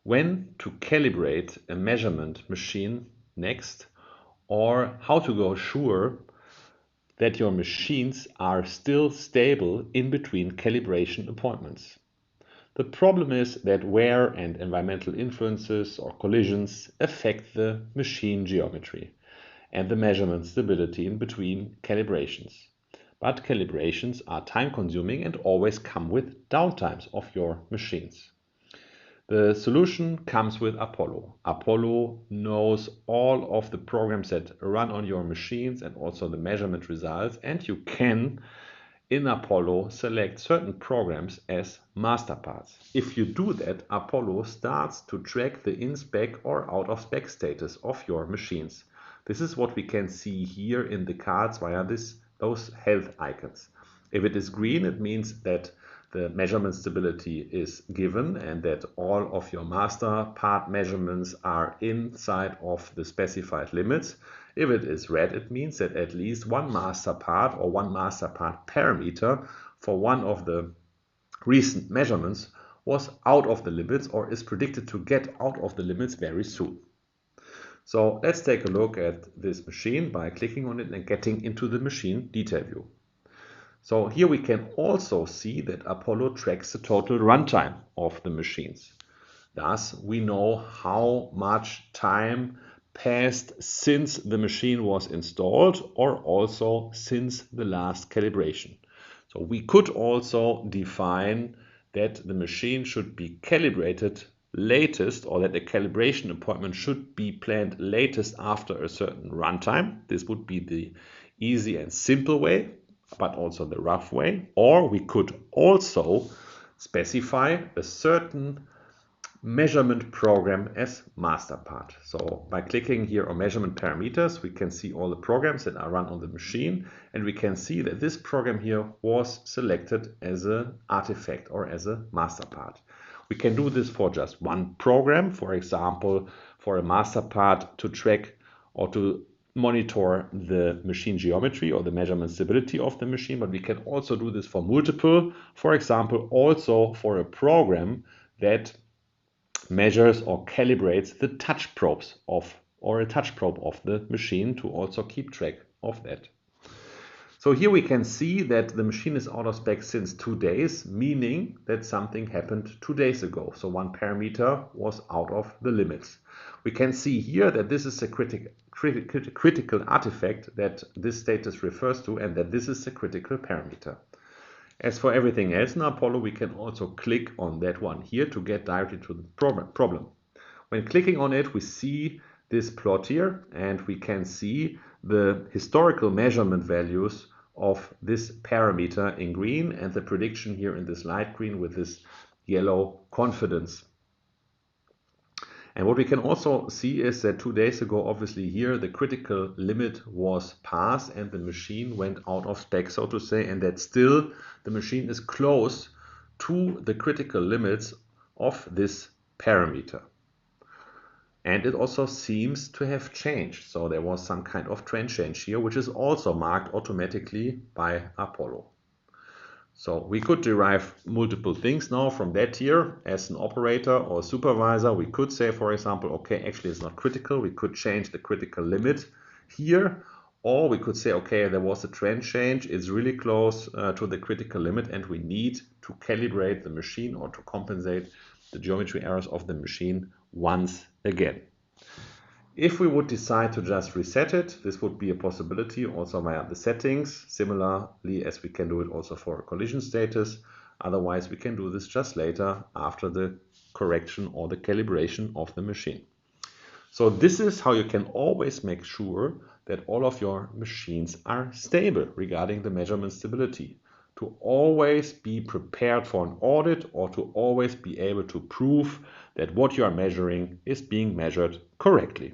when to calibrate a measurement machine next, or how to go sure that your machines are still stable in between calibration appointments. The problem is that wear and environmental influences or collisions affect the machine geometry and the measurement stability in between calibrations. But calibrations are time-consuming and always come with downtimes of your machines. The solution comes with Apollo. Apollo knows all of the programs that run on your machines and also the measurement results, and you can in Apollo select certain programs as master parts. If you do that, Apollo starts to track the in-spec or out-of-spec status of your machines. This is what we can see here in the cards via those health icons. If it is green, it means that the measurement stability is given and that all of your master part measurements are inside of the specified limits. If it is red, it means that at least one master part or one master part parameter for one of the recent measurements was out of the limits or is predicted to get out of the limits very soon. So let's take a look at this machine by clicking on it and getting into the machine detail view. So here we can also see that Apollo tracks the total runtime of the machines. Thus, we know how much time passed since the machine was installed or also since the last calibration. So we could also define that the machine should be calibrated latest, or that a calibration appointment should be planned latest after a certain runtime. This would be the easy and simple way, but also the rough way. Or we could also specify a certain measurement program as master part. So by clicking here on measurement parameters, we can see all the programs that are run on the machine, and we can see that this program here was selected as an artifact or as a master part. We can do this for just one program, for example, for a master part to track or to monitor the machine geometry or the measurement stability of the machine, but we can also do this for multiple, for example, also for a program that measures or calibrates the touch probes or a touch probe of the machine to also keep track of that. So here we can see that the machine is out of spec since 2 days, meaning that something happened 2 days ago. So one parameter was out of the limits. We can see here that this is a critical artifact that this status refers to, and that this is a critical parameter. As for everything else in Apollo, we can also click on that one here to get directly to the problem. When clicking on it, we see this plot here, and we can see the historical measurement values of this parameter in green and the prediction here in this light green with this yellow confidence. And what we can also see is that 2 days ago, obviously here, the critical limit was passed and the machine went out of spec, so to say, and that still the machine is close to the critical limits of this parameter. And it also seems to have changed. So there was some kind of trend change here, which is also marked automatically by Apollo. So we could derive multiple things now from that here. As an operator or supervisor, we could say, for example, okay, actually it's not critical. We could change the critical limit here. Or we could say, okay, there was a trend change. It's really close to the critical limit and we need to calibrate the machine or to compensate the geometry errors of the machine once again. If we would decide to just reset it, this would be a possibility also via the settings, similarly as we can do it also for a collision status. Otherwise, we can do this just later after the correction or the calibration of the machine. So this is how you can always make sure that all of your machines are stable regarding the measurement stability. To always be prepared for an audit or to always be able to prove that what you are measuring is being measured correctly.